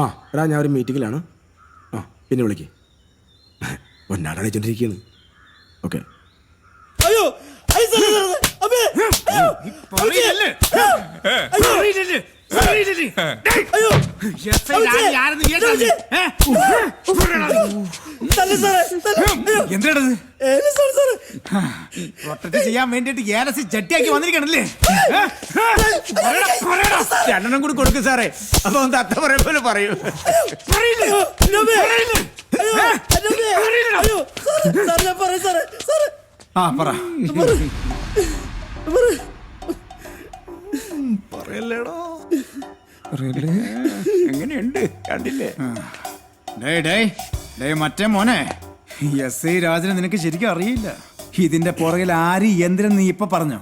ആ എടാ ഞാൻ ഒരു മീറ്റിങ്ങിലാണ്. ആ പിന്നെ വിളിക്ക്. പൊന്നാട അടിച്ചോണ്ടിരിക്കുകയാണ്. ഓക്കെ. അയ്യോ പ്രൊട്ടക്ട് ചെയ്യാൻ വേണ്ടിട്ട് ഏലസി ചട്ടിയാക്കി വന്നിരിക്കണല്ലേ? രണ്ടെണ്ണം കൂടി കൊടുക്കും സാറേ. അപ്പൊ ഒന്ന് അത്ത പറയ പോലെ പറയൂ. ആ പറ. പറയല്ലേടോ. എങ്ങനെയുണ്ട് കണ്ടില്ലേ? മറ്റേ മോനെ, എസ് ഐ രാജനെ നിനക്ക് ശരിക്കും അറിയില്ല. ഇതിന്റെ പുറകിൽ ആര് യന്ത്രം നീ ഇപ്പൊ പറഞ്ഞോ?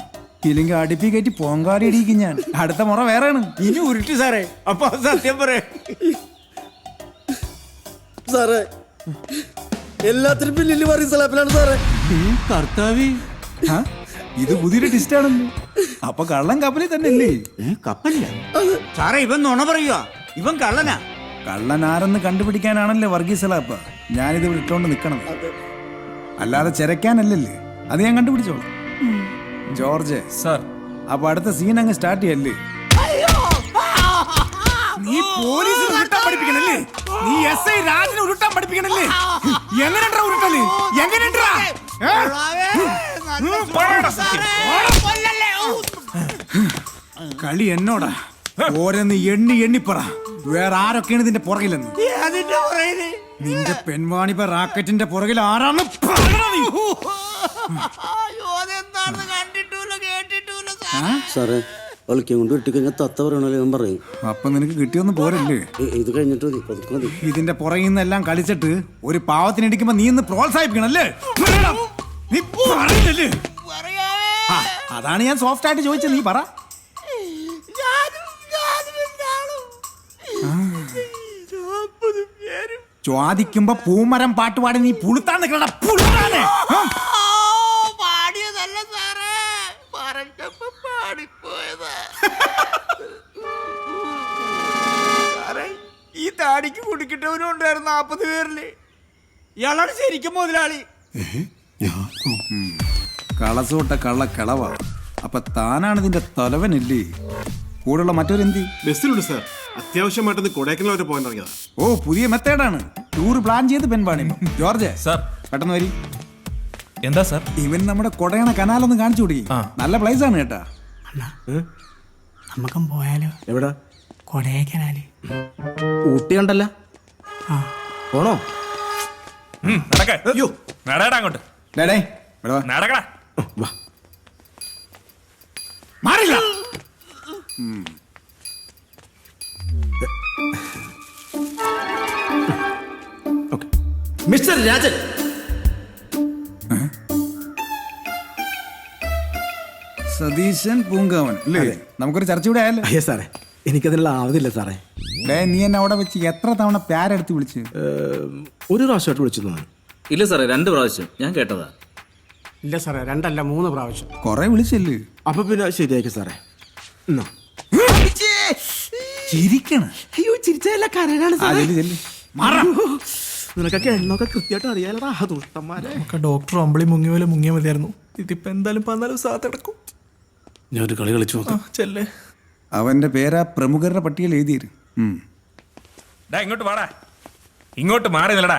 ഇല്ലെങ്കിൽ അടുപ്പി കയറ്റി പോങ്കാടി ഇടിക്കും ഞാൻ. അടുത്ത മുറ വേറെയാണ്. ഇനി ഉരുട്ടി സാറേ. അപ്പൊ സത്യം പറ സാറേ. എല്ലാത്തിനും പിന്നില് പറയും സലാപ്പിലാണ് സാറേ. കർത്താവി, ഇത് പുതിയൊരു ടിസ്റ്റ് ആണല്ലോ. അപ്പൊ കള്ളൻ കപ്പലിൽ തന്നെ അല്ലേ? കപ്പലില്ല സാറേ. ഇവൻ നുണ പറയുക. ഇവൻ കള്ളനാ. കള്ളൻ ആരെന്ന് കണ്ടുപിടിക്കാനാണല്ലേ വർഗീസലാപ്പ ഞാനിത് വിട്ടോണ്ട് നിക്കണം. അല്ലാതെ ചെരക്കാനല്ലല്ലേ. അത് ഞാൻ കണ്ടുപിടിച്ചോളാം. ജോർജ് സാർ, അപ്പൊ അടുത്ത സീൻ അങ്ങ് സ്റ്റാർട്ട് ചെയ്യല്ലേ? നീ പോലീസിന് ഉരുട്ടാൻ പഠിപ്പിക്കണല്ലേ? നീ എസ് ഐ രാജനെ ഉരുട്ടാൻ പഠിപ്പിക്കണല്ലേ? എങ്ങനെയുണ്ടാ ഉരുട്ടല്? എങ്ങനെയുണ്ടാ? കളി എന്നോടാ. ഓരോന്ന് എണ്ണി എണ്ണിപ്പറ. വേറെ ആരൊക്കെയാണ് ഇതിന്റെ പുറകിലെന്ന്? നിന്റെ പെൺവാണിപ്പ റാക്കറ്റിന്റെ പുറകിൽ ആരാണ്? സാറേ ഒളിക്കാൻ കൊണ്ട് ഇട്ടിക്കഴിഞ്ഞാൽ തത്ത പറയണല്ലോ ഞാൻ പറയും. അപ്പൊ നിനക്ക് കിട്ടിയൊന്നും പോരല്ലേ? ഇത് കഴിഞ്ഞിട്ട് മതി, പതുക്കെ മതി. ഇതിന്റെ പുറകിൽ നിന്നെല്ലാം കളിച്ചിട്ട് ഒരു പാവത്തിനിടിക്കുമ്പോ നീ ഇന്ന് പ്രോത്സാഹിപ്പിക്കണല്ലേ? നീ പറയില്ലല്ലേ? അതാണ് ഞാൻ സോഫ്റ്റ് ആയിട്ട് ചോദിച്ചത്. നീ പറ. ചോദിക്കുമ്പോ പൂമരം പാട്ടുപാടി നീ പുളുത്താൻ നിൽക്കണ പുളുത്താനെ. ഈ താടിക്ക് കുടിക്കിട്ടവനും ഉണ്ടായിരുന്നു 40 പേരില്. ഇയാളാണ് ശരിക്കും മുതലാളി. കളസോട്ട കള്ള കളവാ. അപ്പൊ താനാണ് ഇതിന്റെ തലവനല്ലേ? കൂടെയുള്ള മറ്റൊരെന്തി? ബസ്സിലുണ്ട് സാർ. അത്യാവശ്യമായിട്ടൊന്ന് കൊടൈക്കനാൽ വരെ പോകാൻ ഇറങ്ങിയതാ. ഓ, പുതിയ മെത്തേഡാണ്. ടൂർ പ്ലാൻ ചെയ്ത് പെൺപാണി. ജോർജ് സാർ, പെട്ടെന്ന് വരി. എന്താ സാർ? ഇവൻ നമ്മുടെ കൊടയണ കനാലൊന്ന് കാണിച്ചു കൊടുക്കി. നല്ല പ്ലേസ് ആണ് കേട്ടാ. നമുക്കും പോയാലോ? എവിടാ? കൊടൈക്കനാല്. ഊട്ടി കണ്ടല്ല. പോണോ? അങ്ങോട്ട് ഡേടേ, ഇവിടെ വാ. നടക്കടാ. വാ. മാറില്ല. മിസ്റ്റർ രാജൻ, സതീശൻ പൂങ്കാവൻ അല്ലേ? നമുക്കൊരു ചർച്ച കൂടെ ആയല്ലോ. അയ്യോ സാറേ, എനിക്കതിനുള്ള ആവതില്ല സാറേ. നീ എന്നെ അവിടെ വെച്ച് എത്ര തവണ പ്യാരെടുത്ത് വിളിച്ച്? ഒരു പ്രാവശ്യമായിട്ട് വിളിച്ചു തോന്നുന്നു. ഇല്ല സാറേ, 2 പ്രാവശ്യം ഞാൻ കേട്ടതാ. ഇല്ല സാറേ, 2 അല്ല 3 പ്രാവശ്യം. കൊറേ വിളിച്ചല്ലേ? അപ്പൊ പിന്നെ ശരിയായിരിക്കും സാറേ. ചിരിക്കണ. അയ്യോ ചിരിച്ചല്ല, കരനാണ് സാറേ. നിനക്കൊക്കെ എണ്ണൊക്കെ കൃത്യമായിട്ട് അറിയാലടാ ദുഷ്ടന്മാരെ. നമുക്ക് ഡോക്ടർ അമ്പിളി മുങ്ങിയ പോലെ മുങ്ങിയ മതിയായിരുന്നു. ഇതിപ്പോ എന്തായാലും 14 ദിവസം കിടക്കും. ഞാനൊരു കളി കളിച്ചു നോക്കാം. ചെല്ലേ. അവന്റെ പേരാ പ്രമുഖരുടെ പട്ടികയിൽ എഴുതിയത്. ഇങ്ങോട്ട് വാടാ. ഇങ്ങോട്ട് മാറി നിലടാ.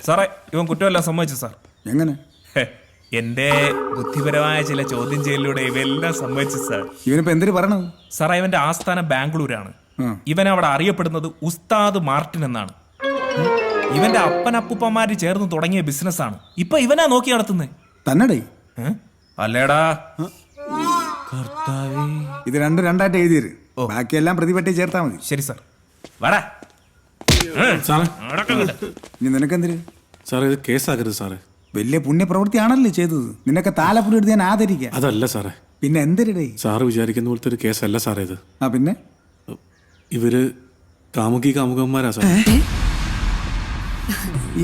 സാറേ, ഇവൻ കുറ്റമെല്ലാം സമ്മതിച്ചു സാർ. എങ്ങനെ? എന്റെ ബുദ്ധിപരമായ ചില ചോദ്യം ചെയ്യലിലൂടെ ഇവയെല്ലാം സമ്മതിച്ചു സാർ. ഇവനിപ്പോ എന്തിനു പറയണത്? സാറേ, ഇവന്റെ ആസ്ഥാനം ബാംഗ്ലൂരാണ്. ഇവൻ അവിടെ അറിയപ്പെടുന്നത് ഉസ്താദ് മാർട്ടിൻ എന്നാണ്. ഇവന്റെ അപ്പനപ്പൂപ്പന്മാര് ചേർന്ന് തുടങ്ങിയ ബിസിനസ്സാണ്. ഇപ്പൊ ഇവനാ നോക്കി നടത്തുന്നത്. തന്നടേ? അല്ലേടാ. ഇത് 2 2ആയിട്ട് എഴുതിയത്. ബാക്കിയെല്ലാം പ്രതിപട്ടി ചേർത്താ മതി. ശരി സാർ. വാടാ. ഇനി നിനക്കെന്തിര്? സാറേ, ഇത് കേസാക്കരുത് സാറേ. വലിയ പുണ്യപ്രവൃത്തിയാണല്ലേ ചെയ്തത്. നിനക്ക് താലപ്പുരി എടുത്ത് ഞാൻ ആദരിക്കാം. അതല്ല സാറേ. പിന്നെ എന്തിരടേ? സാറ് വിചാരിക്കുന്ന പോലത്തെ ഒരു കേസല്ല സാറേ ഇത്. പിന്നെ ഇവര് കാമുകന്മാരാ സാർ.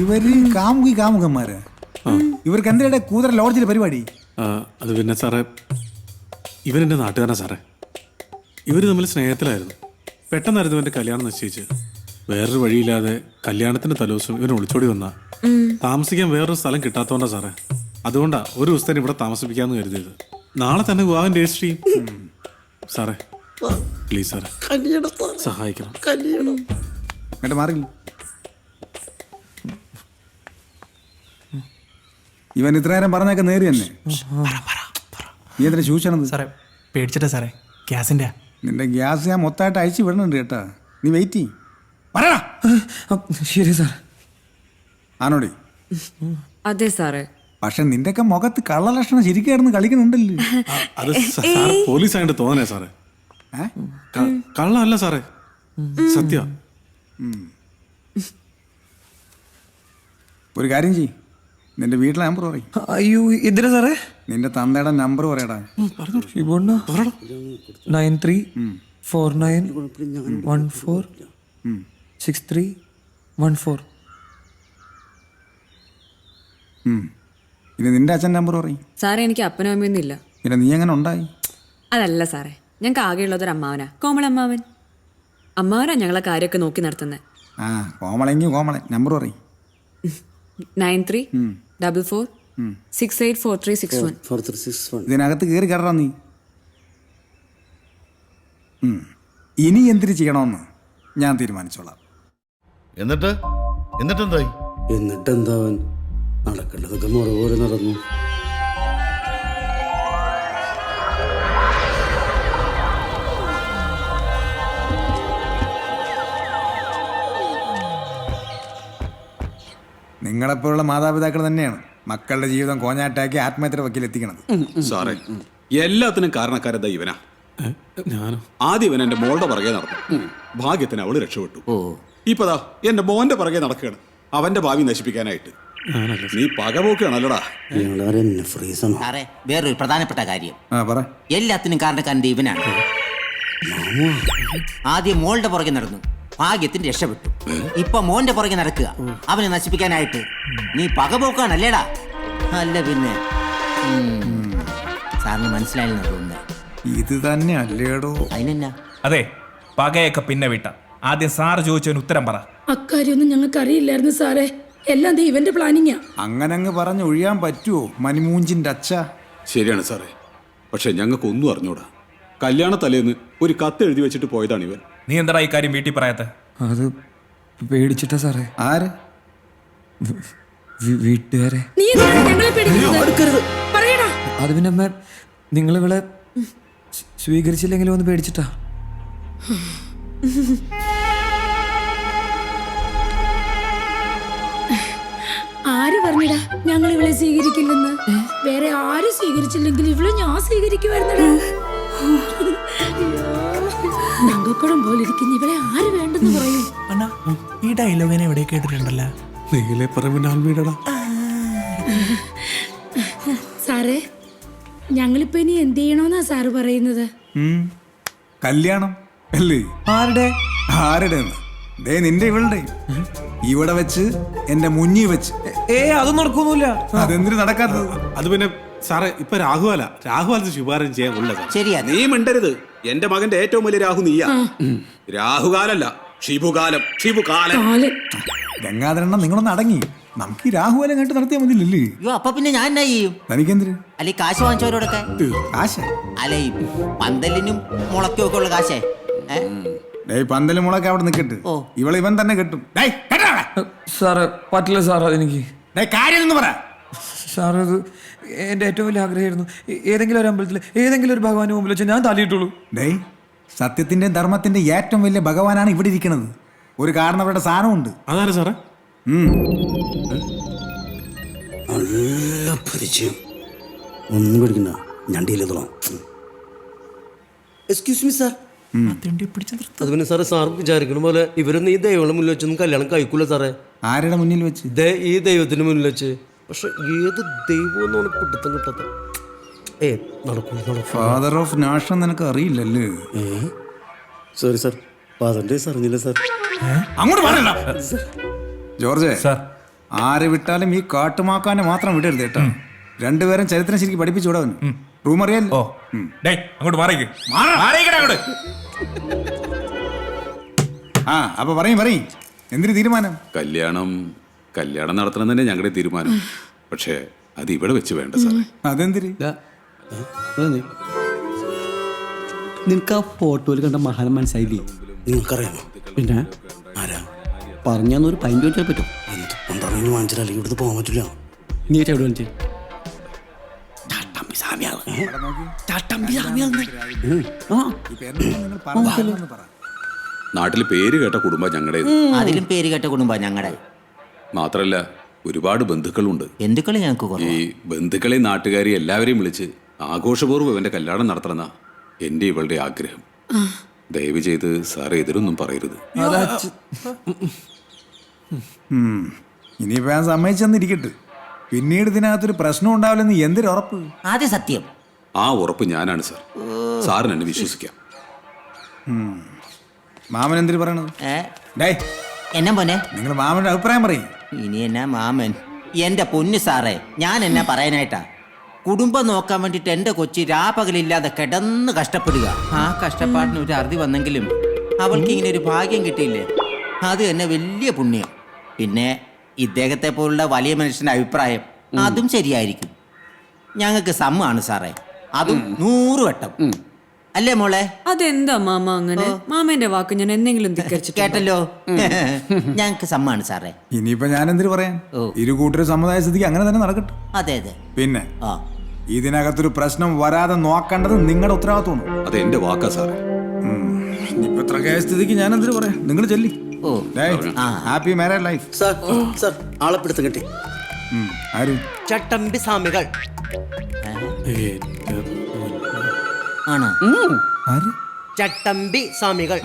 ഇവര് കാമുകന്മാര്? ഇവർക്ക് എന്തിനാ കൂതറ ലോഡ്ജിലെ പരിപാടി? അത് പിന്നെ സാറേ, ഇവരെന്റെ നാട്ടുകാരനാ സാറേ. ഇവര് തമ്മിൽ സ്നേഹത്തിലായിരുന്നു. പെട്ടെന്നായിരുന്നു ഇവന്റെ കല്യാണം നിശ്ചയിച്ച്. വേറൊരു വഴിയില്ലാതെ കല്യാണത്തിന്റെ തലേദിവസം ഇവൻ ഒളിച്ചോടി വന്ന താമസിക്കാൻ വേറൊരു സ്ഥലം കിട്ടാത്തോണ്ടാ സാറേ. അതുകൊണ്ടാ ഒരു ദിവസത്തേന് ഇവിടെ താമസിപ്പിക്കാന്ന് കരുതിയത്. നാളെ തന്നെ വിവാഹം രജിസ്റ്റർ ചെയ്യും. സാറേ പ്ലീസ് സാറേ സഹായിക്കണം. എന്നിട്ട് മാറില്ല. ഇവൻ ഇത്ര നേരം പറഞ്ഞൊക്കെ നേരി തന്നെ. നീ എന്തിനാ ചൂഷണത്? സാറേ പേടിച്ചിട്ടാ സാറേ, ഗ്യാസിന്റെ. നിന്റെ ഗ്യാസ് ഞാൻ മൊത്തമായിട്ട് അയച്ചു വിടണുണ്ട് കേട്ടാ. നീ വെയിറ്റ് ചെയ്യ്. പറയടാ. ശരി സാർ. ആണോടി? അതെ സാറേ. പക്ഷെ നിന്റെയൊക്കെ മുഖത്ത് കള്ളലക്ഷണം ശരിക്കായിരുന്നു കളിക്കുന്നുണ്ടല്ലോ. അത് സാർ പോലീസ് ആയിട്ട് തോന്നണേ സാറേ. കള്ളല്ല സാറേ, സത്യ. ഒരു കാര്യം ചെയ്യ്, നിന്റെ വീട്ടിലെ നമ്പർ പറയും. അയ്യോ എന്തിനാ സാറേ? നിന്റെ തന്തയുടെ നമ്പർ പറയടാ. 9349146314. ഇനി നിന്റെ അച്ഛൻ നമ്പർ പറയും. സാറേ എനിക്ക് അപ്പനും അമ്മയൊന്നും ഇല്ല. പിന്നെ നീ എങ്ങനെ ഉണ്ടായി? അതല്ല സാറേ, ഞങ്ങൾക്ക് ആകെയുള്ളതൊരു അമ്മാവനാ, കോമളമ്മാവൻ. അമ്മാവനാ ഞങ്ങളെ കാര്യമൊക്കെ നോക്കി നടത്തുന്നത്. ആ കോമളെങ്കിൽ കോമളൻ നമ്പർ പറയും. 9344684361. ഇതിനകത്ത് കയറി കയറാ നീ. ഇനി എന്തിന് ചെയ്യണമെന്ന് ഞാൻ തീരുമാനിച്ചോളാം. എന്നിട്ടെന്തായി? എന്നിട്ടെന്താവൻ നടക്കേണ്ടതൊക്കെ മുറ പോലെ നടന്നു. നിങ്ങളെപ്പോലുള്ള മാതാപിതാക്കൾ തന്നെയാണ് മക്കളുടെ ജീവിതം കോഞ്ഞാട്ടാക്കി ആത്മഹത്യയുടെ വക്കീലെത്തിക്കണത്. സാറേ എല്ലാത്തിനും കാരണക്കാരെന്താ ഇവനാ. ഞാനോ? ആദ്യം ഇവൻ എന്റെ മോളുടെ പുറകെ നടന്നു. ഭാഗ്യത്തിന് അവള് രക്ഷപ്പെട്ടു. ഇപ്പതാ എന്റെ മോന്റെ പുറകെ നടക്കുകയാണ് അവന്റെ ഭാവി നശിപ്പിക്കാനായിട്ട്. നീ പകപോക്കുകയാണല്ലോടാ. സാറേ വേറൊരു പ്രധാനപ്പെട്ട കാര്യം, പറ. എല്ലാത്തിനും കാരണക്കാരൻ്റെ ഇവനാണ്. ആദ്യം മോളുടെ പുറകെ നടന്നു, ഭാഗ്യത്തിന് രക്ഷപ്പെട്ടു. ഇപ്പൊ മോന്റെ പുറകെ നടക്കുക അവനെ നശിപ്പിക്കാനായിട്ട്. നീ പകപോക്കാണല്ലേടാ? അല്ല പിന്നെ സാറിന് മനസ്സിലായെന്ന് തോന്നുന്നു. ഇത് തന്നെ അല്ലേടോ? അതിനെന്നാ? അതെ, പകയൊക്കെ പിന്നെ വിട്ട. ആദ്യം സാറ് ചോദിച്ചതിന് ഉത്തരം പറ. അക്കാര്യൊന്നും ഞങ്ങൾക്ക് അറിയില്ലായിരുന്നു സാറേ, എല്ലാം ഇവന്റെ പ്ലാനിങ്ങാ. അങ്ങനെ അങ്ങ് പറഞ്ഞ് ഒഴിയാൻ പറ്റുമോ മണിമൂഞ്ചിന്റെ അച്ഛ? ശരിയാണ് സാറേ, പക്ഷെ ഞങ്ങൾക്ക് ഒന്നും അറിഞ്ഞൂടാ. കല്യാണ തലേന്ന് ഒരു കത്ത് എഴുതി വെച്ചിട്ട് പോയതാണ് ഇവൻ. നീ എന്താ ഈ കാര്യം വീട്ടിൽ പറയാത്ത? അത് പേടിച്ചിട്ടാ സാറേ. ആര്? വീട്ടുകാരെ. നീ എന്തിനാണ് ഞങ്ങളെ പേടിക്കുന്നത്? പറയടാ. അത് പിന്നെ അമ്മ നിങ്ങളിവളെ സ്വീകരിച്ചില്ലെങ്കിലും ഒന്ന് പേടിച്ചിട്ടാ. ആര് പറഞ്ഞടാ ഞങ്ങൾ ഇവളെ സ്വീകരിക്കില്ലെന്ന്? വേറെ ആരും സ്വീകരിച്ചില്ലെങ്കിൽ ഇവളെ ഞാൻ സ്വീകരിക്കുമായിരുന്നടാ. തങ്കക്കുടം പോലെ ഇരിക്കുന്ന ഇവളെ ആര് വേണ്ടെന്ന് പറയും? അണ്ണാ ഈ ഡയലോഗിനെ എവിടെ കേട്ടിട്ടുണ്ടല്ലോ. നീലേ പറമ്പിന്റെ ആൽമീടടാ. സാറേ ഞങ്ങളിപ്പോ ഇനി എന്ത് ചെയ്യണമെന്നാ സാറ് പറയുന്നത്? കല്യാണം അല്ലേ? ആരുടെ? ആരുടെ? ദേ നിന്റെ ഇവളുടെ. ഇവിടെ വെച്ച് എന്റെ മുന്നിൽ വെച്ച്. അതൊന്നും നടക്കൊന്നുമില്ല. അതെന്തിനു നടക്കാത്തത്? അത് പിന്നെ സാറേ ഇപ്പൊ രാഹുകാലത്ത് ശുപാർശ ചെയ്യാൻ കൊള്ളു. ശരിയാ. നീ മിണ്ടരുത്. എന്റെ മകന്റെ ഏറ്റവും വലിയ രാഹു നീയാ. രാഹുകാലല്ല, ഷിബുകാലം. ഗംഗാധരണ്ണ നിങ്ങളൊന്ന് അടങ്ങി. നമുക്ക് ഈ രാഹുകാലം കണ്ട് നടത്തിയാൽ മതിയില്ലല്ലേ? അയ്യോ അപ്പൊ പിന്നെ ഞാൻ എന്നാ ചെയ്യും? തനിക്കെന്തിന്? അല്ലെ കാശ് വാങ്ങിച്ചവരോടൊക്കെ കാശ്? അല്ലെ പന്തലിനും മുളയ്ക്കും ഒക്കെ ഉള്ള കാശേ. പന്തല് മുളൊക്കെ അവിടെ നിൽക്കട്ട്. ഇവൻ തന്നെ കെട്ടും. സാറ് പറ്റില്ല സാർ, അതെനിക്ക് കാര്യം പറ. സാർ അത് എൻ്റെ ഏറ്റവും വലിയ ആഗ്രഹമായിരുന്നു. ഏതെങ്കിലും ഒരു അമ്പലത്തിൽ ഏതെങ്കിലും ഒരു ഭഗവാന്റെ മുമ്പിൽ വെച്ച് ഞാൻ തല്ലിയിട്ടുള്ളൂ. സത്യത്തിന്റെ ധർമ്മത്തിന്റെ ഏറ്റവും വലിയ ഭഗവാനാണ് ഇവിടെ ഇരിക്കുന്നത്. ഒരു കാരണവരുടെ സാധനമുണ്ട്. അതാരാ സാറേ? നല്ല പരിചയം. ഒന്നും പേടിക്കണ്ട, ഞാൻ ഡീൽ ചെയ്തോളാം. Excuse me sir. അത് പിന്നെ സാറേ, സാർ വിചാരിക്കണ പോലെ ഇവരൊന്നും ഈ ദൈവങ്ങളുടെ മുന്നിൽ വെച്ചൊന്നും കല്യാണം കഴിക്കൂല സാറേ. ആരുടെ മുന്നിൽ വെച്ച്? ഈ ദൈവത്തിന്റെ മുന്നിൽ വെച്ച്. പക്ഷെ ഏത് ദൈവം പിടുത്തം കിട്ടാത്ത ഫാദർ ഓഫ് നാഷൻ നിനക്ക് അറിയില്ലല്ലേ? സോറി സാർ, ഫാദറിന്റെ അറിഞ്ഞില്ല സാർ. അങ്ങോട്ട് പറയണ്ട ജോർജ്. ആരെ വിട്ടാലും ഈ കാട്ടുമാക്കാനെ മാത്രം വിടരുത് കേട്ടോ. രണ്ടുപേരും ചരിത്രം ശരിക്കും പഠിപ്പിച്ചു വിടാൻ. റൂം അറിയാലോ. അങ്ങോട്ട് മാറിക്ക്. ആ അപ്പൊ പറയും എന്തിനു തീരുമാനം? കല്യാണം നടത്തണം തന്നെ ഞങ്ങളുടെ തീരുമാനം. പക്ഷേ അത് ഇവിടെ വെച്ച് വേണ്ട സാറേ. അതെന്തിരി? നിനക്ക് ആ ഫോട്ടോയിൽ കണ്ട മഹാൻ മനസ്സിലായില്ലേ? നിങ്ങൾക്കറിയാമോ? പിന്നെ ആരാ? പറഞ്ഞൊരു പൈൻ്റ് വെച്ചാൽ പറ്റും. എന്ത് പണ്ടാണെന്ന് വാങ്ങിച്ചാൽ അല്ലെങ്കിൽ ഇവിടുന്ന് പോകാൻ പറ്റില്ല. നീ എവിടെ വെച്ച് നാട്ടിൽ പേര് കേട്ട കുടുംബം ഞങ്ങളുടേത്. അതിലും പേര് കേട്ട കുടുംബം ഞങ്ങളുടെ. മാത്രല്ല ഒരുപാട് ബന്ധുക്കളുണ്ട്. ബന്ധുക്കളെ ഞങ്ങൾക്ക് ഈ കുറവാ. ബന്ധുക്കളെയും നാട്ടുകാരെയും എല്ലാവരെയും വിളിച്ച് ആഘോഷപൂർവ്വം ഇവന്റെ കല്യാണം നടത്തണമെന്ന എന്റെ ഇവളുടെ ആഗ്രഹം. ദയവ് ചെയ്ത് സാറ് എതിരൊന്നും പറയരുത്. ഇനിയിപ്പോ ഞാൻ സമ്മതിച്ചെന്നിരിക്കട്ടെ. പിന്നീട് ഇതിനകത്തൊരു പ്രശ്നം ഉണ്ടാവില്ലെന്ന് എന്തൊരു ഉറപ്പ്? ആദ്യ സത്യം. ആ ഉറപ്പ് ഞാനാണ് സാർ. സാറിന് എന്നെ വിശ്വസിക്കാം. മാമൻ എന്തിനു പറയണത്? ഡേയ് എന്നാ പോനെ? നിങ്ങൾ മാമന്റെ അഭിപ്രായം പറയും. ഇനി എന്നാ മാമൻ? എന്റെ പൊന്നു സാറേ, ഞാൻ എന്നാ പറയാനായിട്ടാ? കുടുംബം നോക്കാൻ വേണ്ടിട്ട് എന്റെ കൊച്ചി രാപകലില്ലാതെ കിടന്ന് കഷ്ടപ്പെടുക. ആ കഷ്ടപ്പാടിന് ഒരു അറുതി വന്നെങ്കിലും അവൾക്ക് ഇങ്ങനെ ഒരു ഭാഗ്യം കിട്ടിയില്ലേ, അത് തന്നെ വലിയ പുണ്യം. പിന്നെ ഇദ്ദേഹത്തെ പോലുള്ള വലിയ മനുഷ്യന്റെ അഭിപ്രായം അതും ശരിയായിരിക്കും. ഞങ്ങൾക്ക് സമ്മതാണ് സാറേ, അതും 100 വട്ടം. അല്ലേ മോളെ? അതെന്താ മാമ അങ്ങനെ? മാമേന്റെ വാക്ക് ഞാൻ എന്തെങ്കിലും ധിക്കരിച്ചിട്ട് കേട്ടല്ലോ. ഞങ്ങൾക്ക് സമ്മതാണ് സാറേ. ഇനിയിപ്പോ ഞാൻ എന്തിനു പറയാൻ? ഇരു കൂട്ടരും സമുദായ സ്ഥിതിക്ക് അങ്ങനെ തന്നെ നടക്കട്ടെ. അതെ അതെ. പിന്നെ ആ ഇതിനകത്തൊരു പ്രശ്നം വരാതെ നോക്കേണ്ടത് നിങ്ങളുടെ ഉത്തരവാദിത്വമാണ്. അത് എന്റെ വാക്കാ സാറേ. ഇപ്പൊ ഇത്ര സ്ഥിതിക്ക് ഞാൻ എന്തിനു പറയാം? നിങ്ങൾ ചെല്ലി. ഓ ഹാപ്പി മാരീഡ് ലൈഫ്. സാർ ആളെ പിടുത്തം കിട്ടി. ആര്? ചട്ടമ്പി സ്വാമികൾ. ആണോ? ആര്? ചട്ടമ്പി സ്വാമികൾ.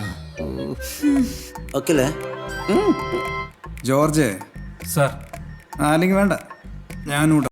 ഓക്കെ അല്ലേ? ജോർജ് സാർ അല്ലെങ്കിൽ വേണ്ട, ഞാനും